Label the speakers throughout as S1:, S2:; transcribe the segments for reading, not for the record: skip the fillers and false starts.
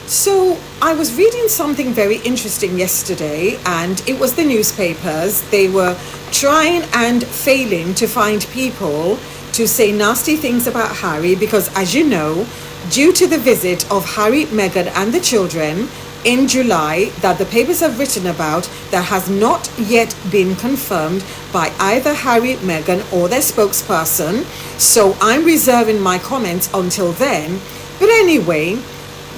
S1: So I was reading something very interesting yesterday, and it was the newspapers. They were trying and failing to find people to say nasty things about Harry because, as you know, due to the visit of Harry, Meghan and the children in July that the papers have written about, that has not yet been confirmed by either Harry, Meghan or their spokesperson. So I'm reserving my comments until then. But anyway,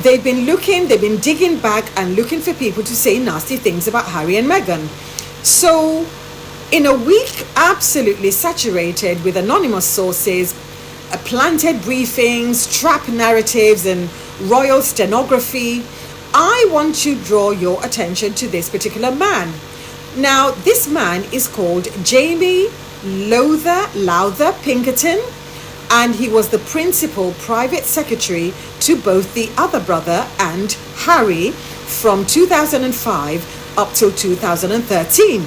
S1: they've been digging back and looking for people to say nasty things about Harry and Meghan. So in a week absolutely saturated with anonymous sources, planted briefings, trap narratives and royal stenography, I want to draw your attention to this particular man. Now, this man is called Jamie Lowther-Pinkerton, and he was the principal private secretary to both the other brother and Harry from 2005 up till 2013.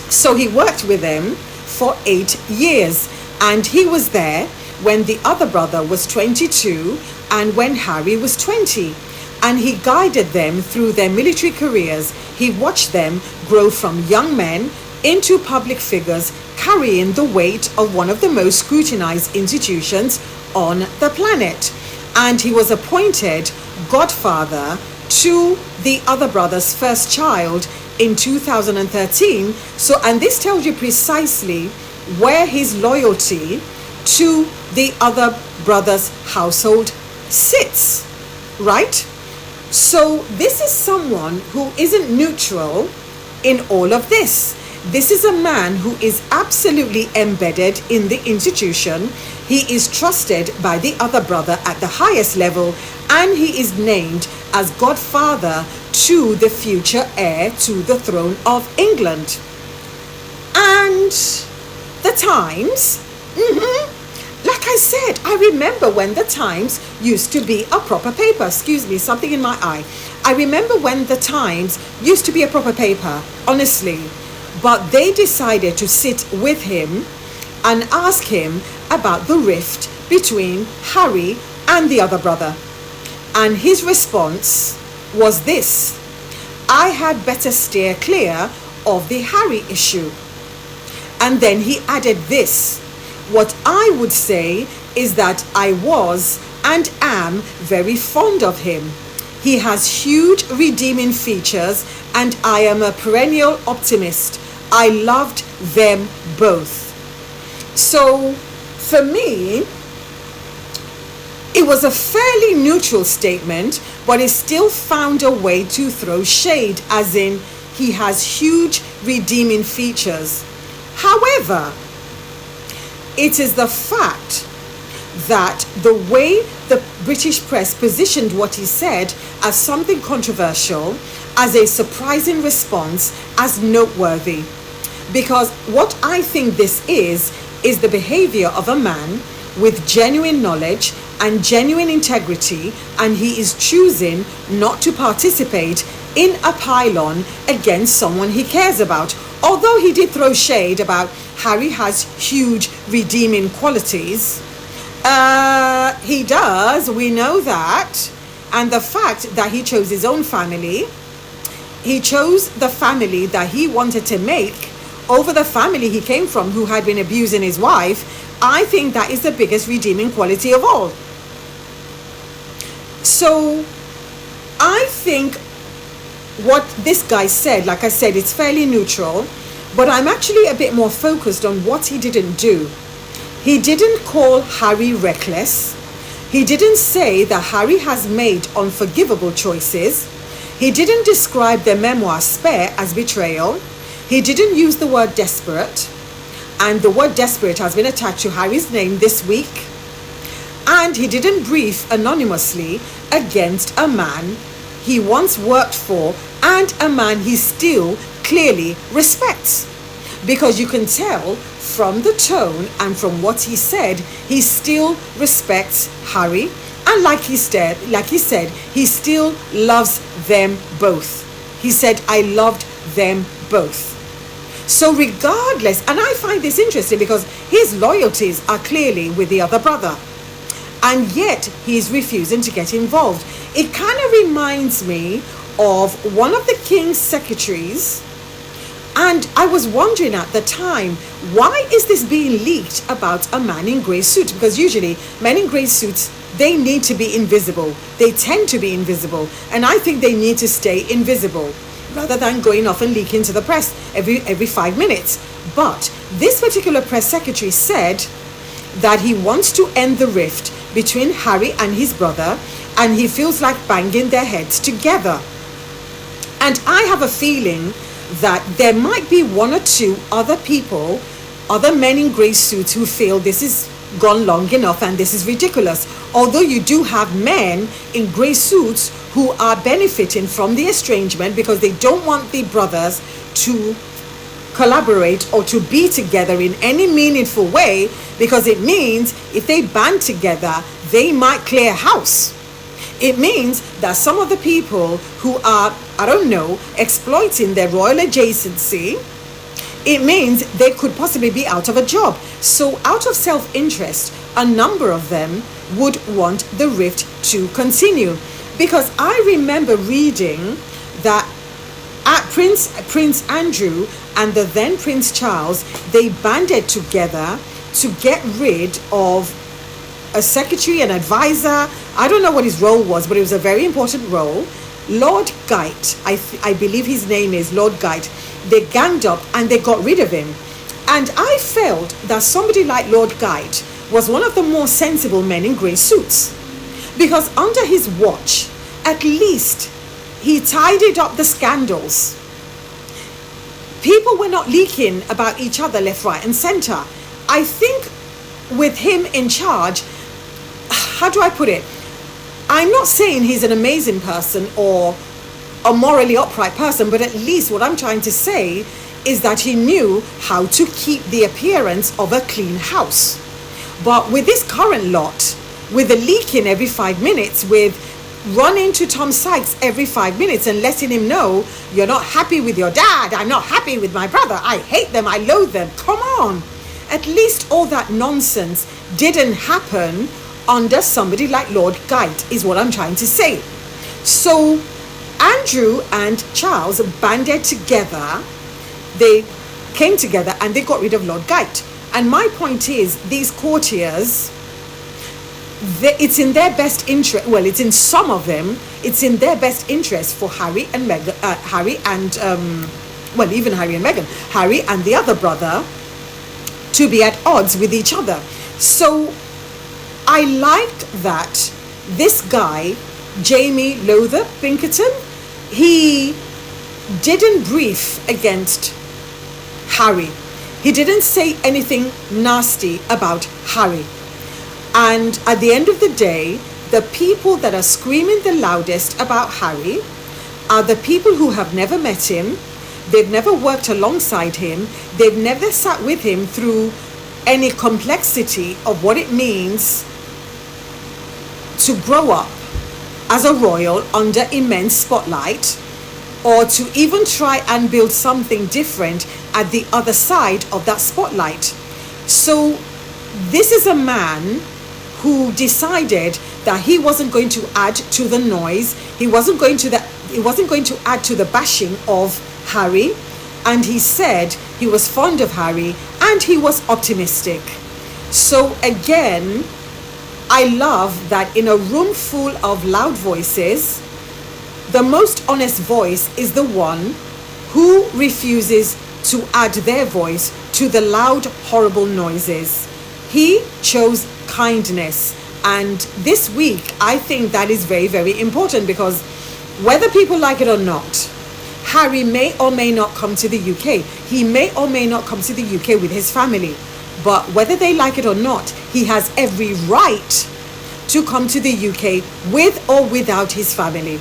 S1: So he worked with them for 8 years, and he was there when the other brother was 22 and when Harry was 20. And he guided them through their military careers. He watched them grow from young men into public figures carrying the weight of one of the most scrutinized institutions on the planet. And he was appointed godfather to the other brother's first child in 2013. So, and this tells you precisely where his loyalty to the other brother's household sits, right? So this is someone who isn't neutral in all of this. This is a man who is absolutely embedded in the institution. He is trusted by the other brother at the highest level, and he is named as godfather to the future heir to the throne of England. And the Times, like I said, I remember when the Times used to be a proper paper. Excuse me, something in my eye. I remember when the Times used to be a proper paper, honestly. But they decided to sit with him and ask him about the rift between Harry and the other brother. And his response was this: I had better steer clear of the Harry issue. And then he added this: what I would say is that I was and am very fond of him. He has huge redeeming features, and I am a perennial optimist. I loved them both. So for me, it was a fairly neutral statement, but it still found a way to throw shade, as in he has huge redeeming features. However, it is the fact that the way the British press positioned what he said as something controversial, as a surprising response, as noteworthy. Because what I think this is the behavior of a man with genuine knowledge and genuine integrity, and he is choosing not to participate in a pylon against someone he cares about. Although he did throw shade about Harry has huge redeeming qualities, he does, we know that. And the fact that he chose his own family, he chose the family that he wanted to make over the family he came from, who had been abusing his wife. I think that is the biggest redeeming quality of all. So I think what this guy said, like I said, it's fairly neutral, but I'm actually a bit more focused on what he didn't do. He didn't call Harry reckless. He didn't say that Harry has made unforgivable choices. He didn't describe the memoir Spare as betrayal. He didn't use the word desperate, and the word desperate has been attached to Harry's name this week. And he didn't brief anonymously against a man he once worked for and a man he still clearly respects. Because you can tell from the tone and from what he said, he still respects Harry. And like he said, he still loves them both. He said, I loved them both. So regardless, and I find this interesting because his loyalties are clearly with the other brother. and yet he's refusing to get involved. It kind of reminds me of one of the king's secretaries, and I was wondering at the time, why is this being leaked about a man in grey suit? Because usually men in grey suits, they need to be invisible. They tend to be invisible, and I think they need to stay invisible rather than going off and leaking to the press every 5 minutes. But this particular press secretary said that he wants to end the rift between Harry and his brother, and he feels like banging their heads together. And I have a feeling that there might be one or two other people, other men in grey suits, who feel this is gone long enough and this is ridiculous. Although you do have men in grey suits who are benefiting from the estrangement because they don't want the brothers to collaborate or to be together in any meaningful way, because it means if they band together, they might clear house. It means that some of the people who are, I don't know, exploiting their royal adjacency, it means they could possibly be out of a job. So out of self-interest, a number of them would want the rift to continue. Because I remember reading that at Prince Andrew and the then Prince Charles, they banded together to get rid of a secretary, an advisor. I don't know what his role was, but it was a very important role. Lord Gite, I believe his name is Lord Gite. They ganged up and they got rid of him. And I felt that somebody like Lord Gite was one of the more sensible men in grey suits, because under his watch, at least he tidied up the scandals. People were not leaking about each other left, right and centre. I think with him in charge, how do I put it? I'm not saying he's an amazing person or a morally upright person, but at least what I'm trying to say is that he knew how to keep the appearance of a clean house. But with this current lot, with the leaking every 5 minutes, with running to Tom Sykes every 5 minutes and letting him know, you're not happy with your dad, I'm not happy with my brother, I hate them, I loathe them. Come on. At least all that nonsense didn't happen under somebody like Lord Gite, is what I'm trying to say. So Andrew and Charles banded together, they came together and they got rid of Lord Gite. And my point is, these courtiers, it's in their best interest, well, it's in some of them, it's in their best interest for Harry and Meghan, Harry and the other brother to be at odds with each other. So I like that this guy, Jamie Lowther-Pinkerton, he didn't brief against Harry. He didn't say anything nasty about Harry. And at the end of the day, the people that are screaming the loudest about Harry are the people who have never met him, they've never worked alongside him, they've never sat with him through any complexity of what it means to grow up as a royal under immense spotlight, or to even try and build something different at the other side of that spotlight. So this is a man who decided that he wasn't going to add to the noise, he wasn't going to add to the bashing of Harry, and he said he was fond of Harry and he was optimistic. So again, I love that in a room full of loud voices, the most honest voice is the one who refuses to add their voice to the loud, horrible noises. He chose kindness. And this week, I think that is very, very important, because whether people like it or not, Harry may or may not come to the UK. He may or may not come to the UK with his family. But whether they like it or not, he has every right to come to the UK with or without his family.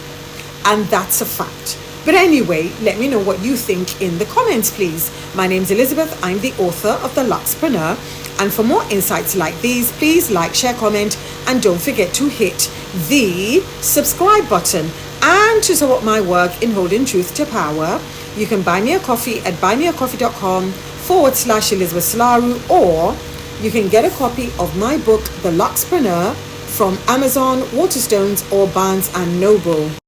S1: And that's a fact. But anyway, let me know what you think in the comments, please. My name's Elizabeth. I'm the author of The Luxpreneur. And for more insights like these, please like, share, comment, and don't forget to hit the subscribe button. And to support my work in holding truth to power, you can buy me a coffee at buymeacoffee.com/Elizabeth Slaru, or you can get a copy of my book, The Luxpreneur, from Amazon, Waterstones, or Barnes & Noble.